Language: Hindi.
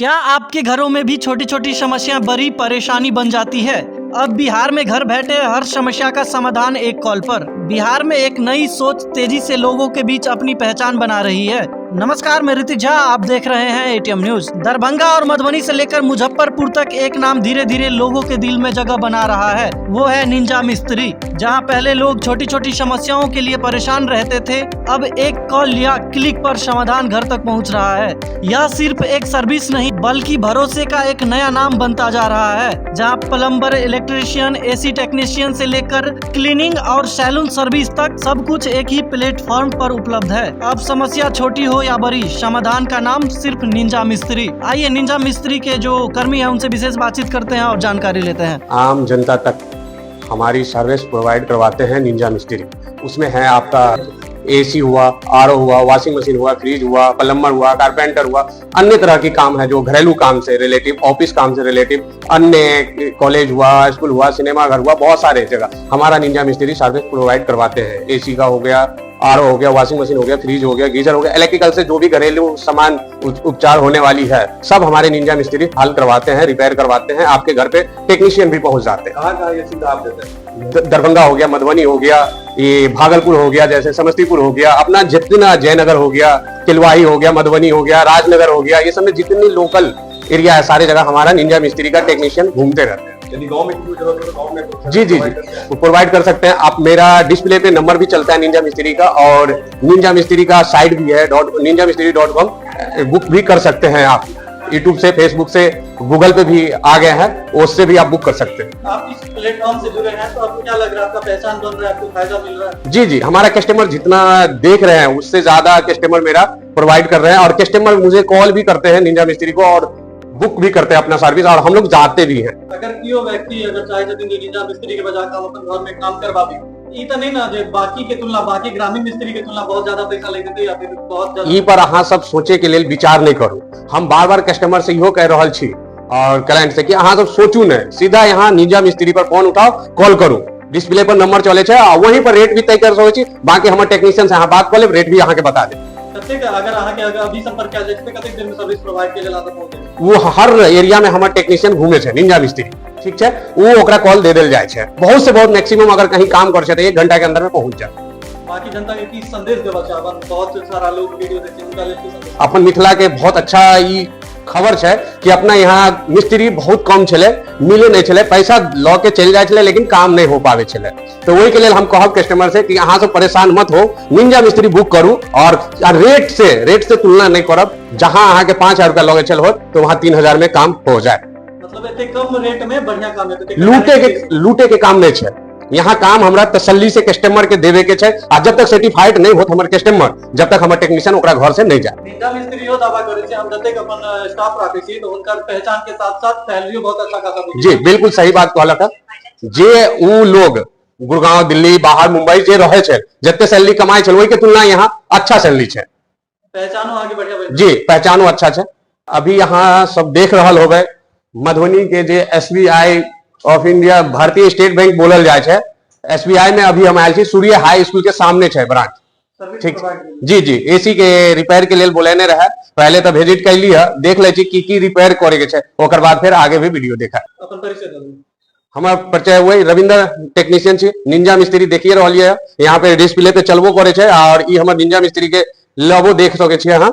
क्या आपके घरों में भी छोटी छोटी समस्याएं बड़ी परेशानी बन जाती है? अब बिहार में घर बैठे हर समस्या का समाधान एक कॉल पर। बिहार में एक नई सोच तेजी से लोगों के बीच अपनी पहचान बना रही है। नमस्कार, मैं ऋतिक झा, आप देख रहे हैं एटीएम न्यूज। दरभंगा और मधुबनी से लेकर मुजफ्फरपुर तक एक नाम धीरे धीरे लोगों के दिल में जगह बना रहा है, वो है निंजा मिस्त्री। जहां पहले लोग छोटी छोटी समस्याओं के लिए परेशान रहते थे, अब एक कॉल या क्लिक पर समाधान घर तक पहुंच रहा है। यह सिर्फ एक सर्विस नहीं बल्कि भरोसे का एक नया नाम बनता जा रहा है, जहां प्लम्बर, इलेक्ट्रीशियन, एसी टेक्नीशियन से लेकर क्लीनिंग और सैलून सर्विस तक सब कुछ एक ही प्लेटफॉर्म पर उपलब्ध है। अब समस्या छोटी हो या बड़ी, समाधान का नाम सिर्फ निंजा मिस्त्री। आइए निंजा मिस्त्री के जो कर्मी हैं उनसे विशेष बातचीत करते हैं और जानकारी लेते हैं। आम जनता तक हमारी सर्विस प्रोवाइड करवाते हैं निंजा मिस्त्री। उसमें है आपका एसी हुआ, आरओ हुआ, वॉशिंग मशीन हुआ, फ्रिज हुआ, प्लम्बर हुआ, कारपेंटर हुआ, अन्य तरह की काम है जो घरेलू काम से रिलेटिव, ऑफिस काम से रिलेटिव, अन्य कॉलेज हुआ, स्कूल हुआ, सिनेमा घर हुआ, बहुत सारे जगह हमारा निंजा मिस्त्री सर्विस प्रोवाइड करवाते हैं। एसी का हो गया, आरओ हो गया, वॉशिंग मशीन हो गया, फ्रिज हो गया, गीजर हो गया, इलेक्ट्रिकल से जो भी घरेलू सामान उपचार होने वाली है सब हमारे निंजा मिस्त्री हल करवाते हैं, रिपेयर करवाते हैं। आपके घर पे टेक्नीशियन भी पहुंच जाते हैं। कहाँ ये सुविधा आप देते हैं? दरभंगा हो गया, मधुबनी हो गया, ये भागलपुर हो गया, जैसे समस्तीपुर हो गया, अपना जितना जयनगर हो गया, किलवाही हो गया, मधुबनी हो गया, राजनगर हो गया, ये सब में जितनी लोकल एरिया है सारी जगह हमारा निंजा मिस्त्री का टेक्नीशियन घूमते रहते हैं। यदि गांव में कोई जरूरत है तो गांव में जी प्रोवाइड कर सकते हैं। आप मेरा डिस्प्ले पे नंबर भी चलता है निंजा मिस्त्री का, और निंजा मिस्त्री का साइट भी है ninjamistry.com, बुक भी कर सकते हैं आप। यूट्यूब से, फेसबुक से, गूगल पे भी आ गए हैं, उससे भी आप बुक कर सकते हैं। आप इस प्लेटफॉर्म से जुड़े हैं तो आपको क्या लग रहा है, आपका पहचान बन रहा है, आपको फायदा मिल रहा है? जी हमारा कस्टमर जितना देख रहे हैं उससे ज्यादा कस्टमर मेरा प्रोवाइड कर रहे हैं, और कस्टमर मुझे कॉल भी करते हैं निंजा मिस्त्री को, और बुक भी करते हैं अपना सर्विस, और हम लोग जाते भी हैं। अगर कियो व्यक्ति अगर चाहे तो निंजा मिस्त्री के बजाय काम अपन घर में काम करवा भी, ई तो नहीं ना जे बाकी के तुलना, बाकी ग्रामीण मिस्त्री के तुलना बहुत ज्यादा पैसा लेते थे या फिर बहुत ज्यादा ई पर अहाँ सब सोचे के लिए विचार नहीं करू। हम बार बार कस्टमर से इहो कह रहल छी और क्लाइंट से कि अहाँ सब सोचू नहीं, सीधा यहाँ निंजा मिस्त्री पर फोन उठाओ, कॉल करू, डिस्प्ले पर नंबर चले छे, वहीं पर रेट भी तय कर सकै छी। बाकी हमर टेक्नीशियन से अहाँ बात कर लेब, रेट भी अहाँ के बता दे। अगर अभी संपर्क किया जाए तो कतेक दिन में सर्विस प्रोवाइड किया जाला पहुंचे? वो हर एरिया में हमारे टेक्नीशियन घूमे छे निंजा मिस्त्री, ठीक है, वो ओकरा कॉल दे देल जाए छे। बहुत से बहुत मैक्सिमम अगर कहीं काम कर छे तो 1 घंटा के अंदर में पहुंच जाए। बाकी जनता के की संदेश देबा चाहबन, बहुत सारा लोग वीडियो देखे उनका लेल की संदेश? अपन मिथिला के बहुत अच्छा ई खबर है कि अपना यहाँ मिस्त्री बहुत कम छे, मिले नहीं छे, पैसा लॉ के चल जाए छे लेकिन काम नहीं हो पावे छे। तो वही के लिए हम कहब कस्टमर से कि अहाँ सब परेशान मत हो, निंजा मिस्त्री बुक करू, और रेट से तुलना नहीं करब। जहाँ अहाँ के 5,000 रुपया लगे चल हो तो वहाँ 3,000 में काम हो जाए। मतलब इतने कम रेट में बढ़िया काम है, लूटे के काम नहीं छे। यहाँ काम हमरा तसल्ली से कस्टमर के देवे के छे, आ जब तक सर्टिफाइड नहीं होत हमर कस्टमर, जब तक हमर टेक्नीशियन ओकरा घर से नहीं जाए। निंजा मिस्त्री यो दावा करे छे हम जतेक अपन स्टाफ राखे छी तो उनकर पहचान के साथ-साथ सैलरी बहुत अच्छा खासा मिले। जी बिल्कुल सही बात कहलक। जे उ लोग गुड़गांव, दिल्ली, बाहर, मुंबई जे रहे छे, जत्ते सैलरी कमाई छे ओहि के तुलना यहाँ अच्छा सैलरी छे। पहचानो आगे बढ़िया जी पहचानो अच्छा छे। अभी यहाँ सब देख रहल होबे मधुबनी के जे SBI ऑफ इंडिया, भारतीय स्टेट बैंक बोलल जाए छे, SBI में अभी हम आयल छी, सूर्य हाई स्कूल के सामने छे ब्रांच। ठीक जी एसी के रिपेयर के लिए बोलेने रहे, पहले तो विजिट कर लिया, देख ले छी की रिपेयर करे के छे, ओकर बाद फिर आगे भी वीडियो देखा। अपन परिचय दो। हमार परिचय हुए रविंद्र टेक्नीशियन छी, निंजा मिस्त्री देखिए रहलिए यहाँ पे डिस्प्ले पे चलबो करे छे, और ई हमर निंजा मिस्त्री के लोगो देख सके छी अहाँ।